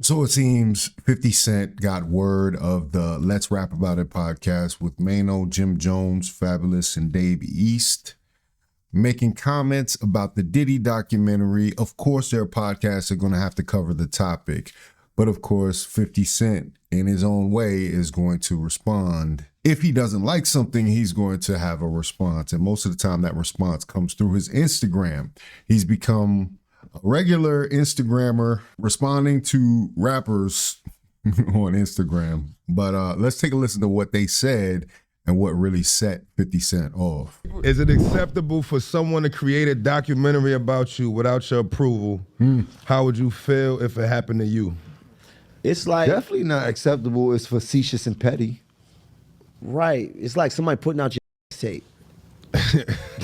So it seems 50 Cent got word of the Let's Rap About It podcast with Maino, Jim Jones, Fabolous, and Dave East, making comments about the Diddy documentary. Of course, their podcasts are going to have to cover the topic. But of course, 50 Cent, in his own way, is going to respond. If he doesn't like something, he's going to have a response. And most of the time, that response comes through his Instagram. He's become a regular Instagrammer responding to rappers on Instagram. But let's take a listen to what they said and what really set 50 Cent off. Is it acceptable for someone to create a documentary about you without your approval? How would you feel if it happened to you? It's like Definitely not acceptable. It's facetious and petty. right. It's like somebody putting out your tape.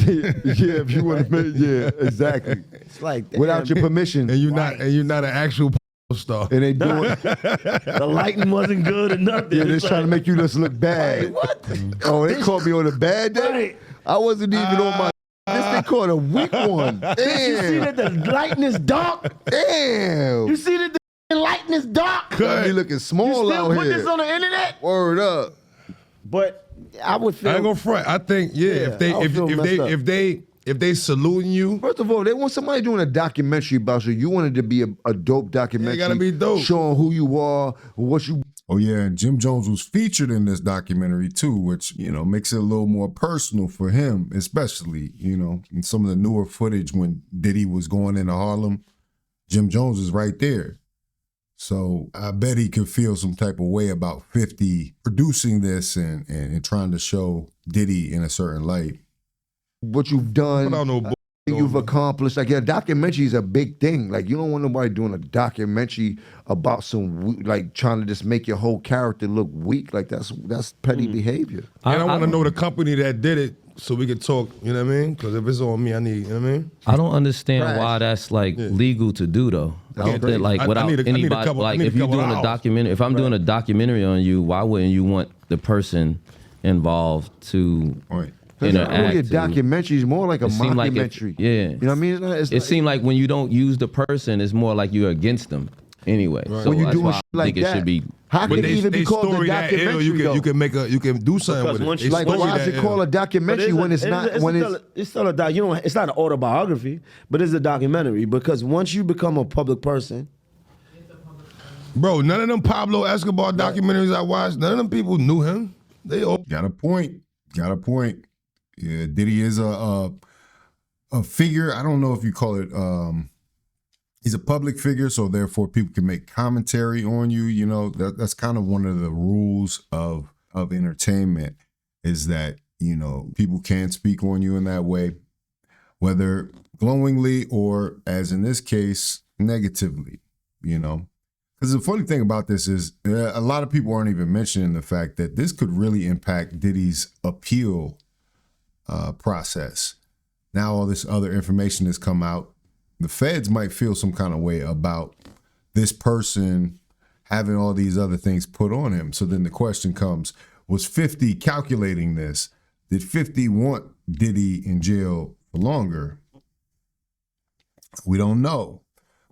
Yeah, if you want to make, yeah, exactly. It's like damn, Without your permission. And you're not an actual star. And they doing, the lighting wasn't good or nothing. yeah, they're It's trying to like, make you just look bad. what? Oh, they caught me on a bad day. Right. I wasn't even on my. This they caught a weak one. You see Damn. that the lighting is dark? Damn. You see that the lighting is dark? Got me looking You small still out put here. this on the internet? Word up. But I would feel. I ain't gonna front. I think Yeah, I feel messed up. if they saluting you, First of all, they want somebody doing a documentary about you. You want it to be a dope documentary. gotta be dope. Showing who you are, what you. Oh yeah, and Jim Jones was featured in this documentary too, which, you know, makes it a little more personal for him, especially, you know, in some of the newer footage when Diddy was going into Harlem, Jim Jones is right there. So I bet he could feel some type of way about 50 producing this and trying to show Diddy in a certain light. What you've done. I don't know. You've accomplished. Like, a documentary is a big thing. Like, you don't want nobody doing a documentary about some, like, trying to just make your whole character look weak. Like, that's petty behavior. And I want to know the company that did it so we can talk, you know what I mean? Because if it's on me, I need, you know what I mean? I don't understand Trash. why that's like legal to do though. I don't think like I without need a anybody couple- I like need a if you're couple doing a hours. documentary, if I'm doing a documentary on you, why wouldn't you want the person involved to Right. It's not interact? really a to- documentary. It's more like a It seemed like mockumentary. yeah. You know what I mean? It seemed like when you don't use the person, it's more like you're against them anyway. So when you that's doing why shit I like think it that. should be. How But can it even be called a story that ill, documentary? you can though? you can do something Because with once it. you- Like, once why you- is it called a documentary when it's not? When it's still a doc. You don't. It's not an autobiography, but it's a documentary because once you become a public person, Bro, none of them Pablo Escobar documentaries I watched, none of them people knew him. They all Got a point. Got a point. Yeah, Diddy is a figure. I don't know if you call it. He's a public figure, so therefore people can make commentary on you. You know, that's kind of one of the rules of entertainment, is that, you know, people can speak on you in that way, whether glowingly or, as in this case, negatively. You know. Because the funny thing about this is a lot of people aren't even mentioning the fact that this could really impact Diddy's appeal process. Now all this other information has come out. The feds might feel some kind of way about this person having all these other things put on him. So then the question comes, was 50 calculating this? Did 50 want Diddy in jail for longer? We don't know.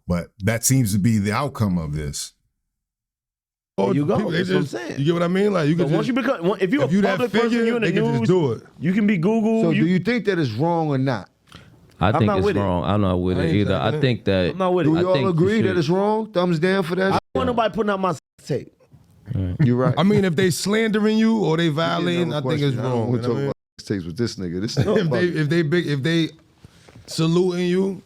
But that seems to be the outcome of this. there you go. people, they That's what I'm just- saying. You get what I mean? Like you So can once just, you become, if you're if a you that public person, figure, you're in the they can news. just do it. You can be Google. So do you think that it's wrong or not? I think not it's with it. wrong. I'm not with I it ain't either. saying I think that I'm not with it. Do I we all think you agree that should- it's wrong? Thumbs down for that. I don't want nobody putting out my tape. You're right. I mean, if they slandering you or they violating, I think it's wrong. We're You know talking what I mean? about takes with this nigga. This if they saluting you,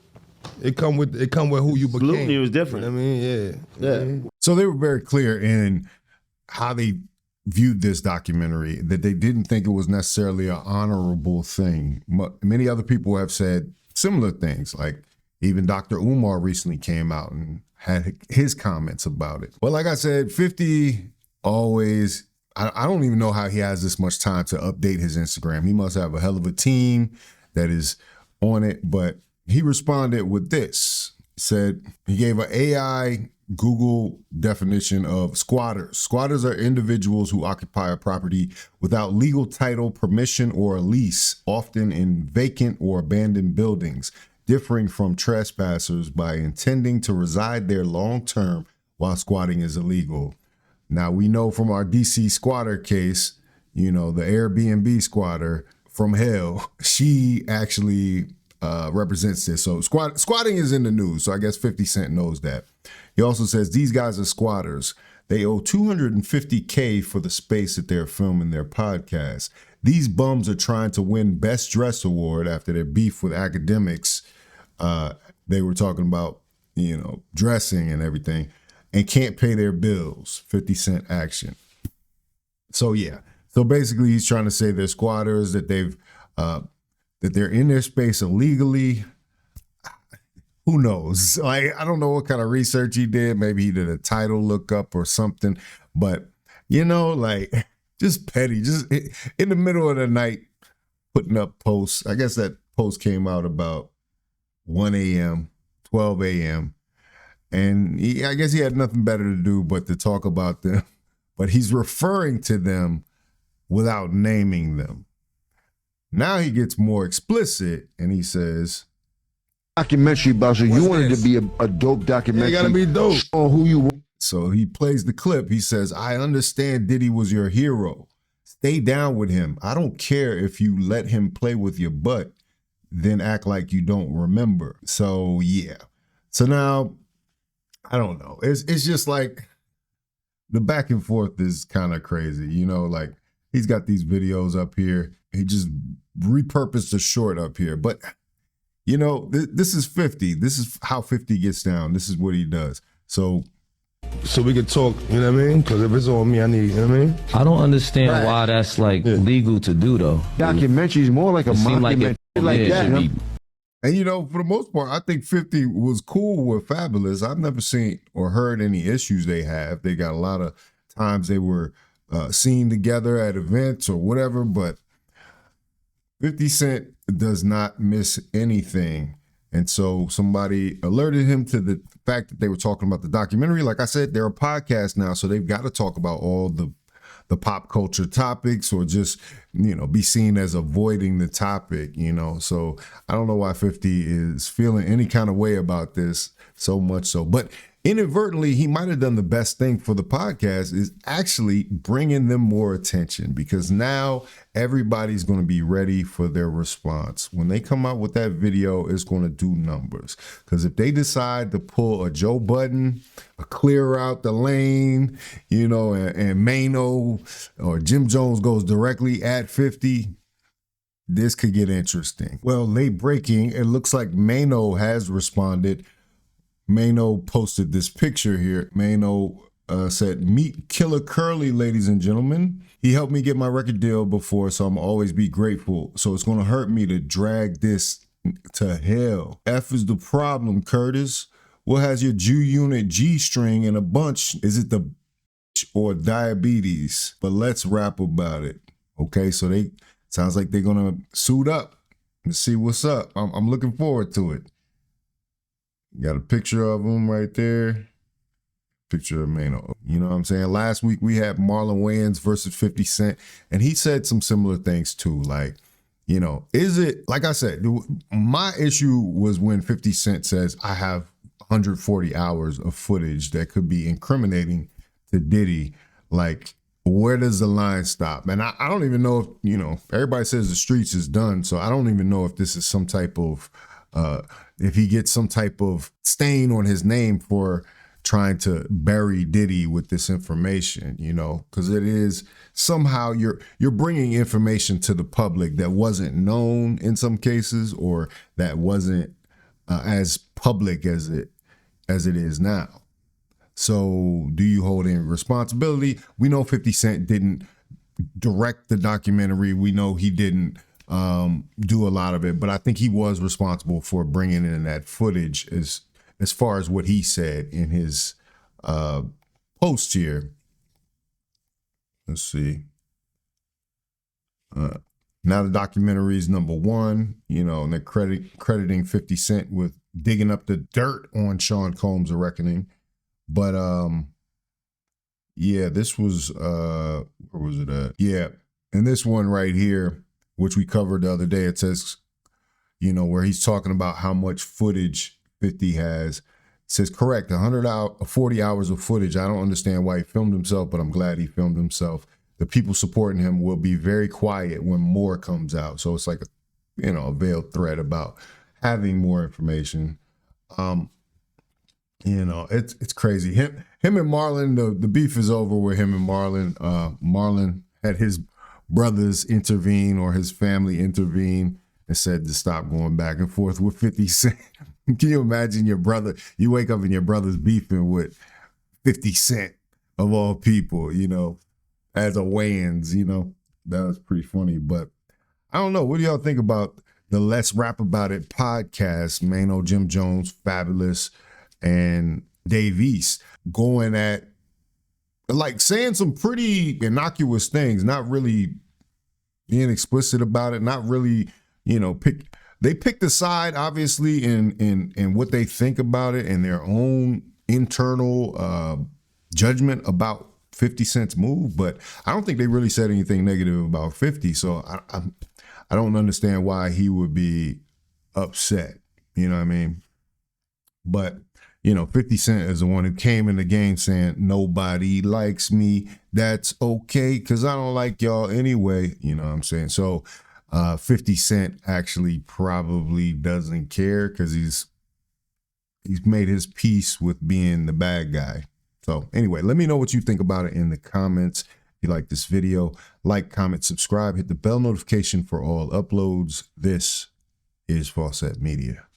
it come with who you became. Saluting was different. You know what I mean, yeah. Yeah. So they were very clear in how they viewed this documentary, that they didn't think it was necessarily an honorable thing. Many other people have said similar things, like even Dr. Umar recently came out and had his comments about it. But like I said, 50 always, I don't even know how he has this much time to update his Instagram. He must have a hell of a team that is on it, but he responded with this. Said he gave an AI Google definition of squatters. Squatters are individuals who occupy a property without legal title, permission, or a lease, often in vacant or abandoned buildings, differing from trespassers by intending to reside there long-term while squatting is illegal. Now, we know from our DC squatter case, you know, the Airbnb squatter from hell, she actually represents this. So squatting is in the news. So I guess 50 Cent knows that. He also says these guys are squatters. They owe $250K for the space that they're filming their podcast. These bums are trying to win Best Dress Award after their beef with academics. They were talking about, you know, dressing and everything, and can't pay their bills. 50 Cent action. So yeah. So basically he's trying to say they're squatters, that they're in their space illegally. Who knows? Like, I don't know what kind of research he did. Maybe he did a title lookup or something. But, you know, like, just petty. Just in the middle of the night, putting up posts. I guess that post came out about 1 a.m., 12 a.m. And I guess he had nothing better to do but to talk about them. But he's referring to them without naming them. Now he gets more explicit and he says, documentary about you. You wanted to be a dope documentary. You gotta be dope. On who you were. So he plays the clip. He says, I understand Diddy was your hero. Stay down with him. I don't care if you let him play with your butt, then act like you don't remember. So yeah. So now, I don't know. It's just like the back and forth is kind of crazy. You know, like he's got these videos up here. He just repurposed a short up here. But, you know, this is 50. This is how 50 gets down. This is what he does. So we could talk, you know what I mean? Because if it's on me, I need, you know what I mean? I don't understand why that's like legal to do though. Documentary is more like a mockumentary. Like that, should be. And, you know, for the most part, I think 50 was cool with Fabolous. I've never seen or heard any issues they have. They got a lot of times they were seen together at events or whatever, but 50 Cent does not miss anything. And so somebody alerted him to the fact that they were talking about the documentary. Like I said, they're a podcast now, so they've got to talk about all the pop culture topics or just, you know, be seen as avoiding the topic, you know. So I don't know why 50 is feeling any kind of way about this so much so. But inadvertently, he might have done the best thing for the podcast is actually bringing them more attention, because now everybody's going to be ready for their response. When they come out with that video, it's going to do numbers. Because if they decide to pull a Joe Budden, a clear out the lane, you know, and Maino or Jim Jones goes directly at 50, this could get interesting. Well, late breaking, it looks like Maino has responded. Maino posted this picture here. Maino said, meet Killer Curly, ladies and gentlemen. He helped me get my record deal before, so I'm always be grateful. So it's going to hurt me to drag this to hell. F is the problem, Curtis. What has your Jew unit G-string in a bunch? Is it the or diabetes? But let's rap about it. Okay, so they sounds like they're going to suit up and see what's up. I'm looking forward to it. Got a picture of him right there. Picture of Maino. You know what I'm saying? Last week we had Marlon Wayans versus 50 Cent, and he said some similar things too. Like, you know, is it, like I said, my issue was when 50 Cent says, I have 140 hours of footage that could be incriminating to Diddy. Like, where does the line stop? And I don't even know if, you know, everybody says the streets is done, so I don't even know if this is some type of, if he gets some type of stain on his name for trying to bury Diddy with this information, you know, because it is somehow you're bringing information to the public that wasn't known in some cases, or that wasn't as public as it is now. So do you hold any responsibility? We know 50 Cent didn't direct the documentary. We know he didn't do a lot of it, but I think he was responsible for bringing in that footage as far as what he said in his post here. Let's see. Now the documentary is #1, you know, and they're crediting 50 Cent with digging up the dirt on Sean Combs' A Reckoning. But yeah, this was where was it at? Yeah, and this one right here, which we covered the other day, it says, you know, where he's talking about how much footage 50 has. says, correct, 140 hours of footage. I don't understand why he filmed himself, but I'm glad he filmed himself. The people supporting him will be very quiet when more comes out. So it's like, a veiled threat about having more information. It's crazy. Him and Marlon, the beef is over with him and Marlon. Marlon had his brothers intervene, or his family intervene, and said to stop going back and forth with 50 Cent. Can you imagine your brother? You wake up and your brother's beefing with 50 Cent of all people, as a weigh-ins, That was pretty funny. But I don't know. What do y'all think about the Let's Rap About It podcast? Maino, Jim Jones, Fabolous, and Dave East going at, like, saying some pretty innocuous things, not really being explicit about it, not really, they picked a side, obviously, in what they think about it and their own internal judgment about 50 Cent's move, but I don't think they really said anything negative about 50. So I don't understand why he would be upset. You know what I mean? But 50 Cent is the one who came in the game saying, nobody likes me. That's okay, because I don't like y'all anyway. You know what I'm saying? So 50 Cent actually probably doesn't care, because he's made his peace with being the bad guy. So anyway, let me know what you think about it in the comments. If you like this video, like, comment, subscribe, hit the bell notification for all uploads. This is Faucette Media.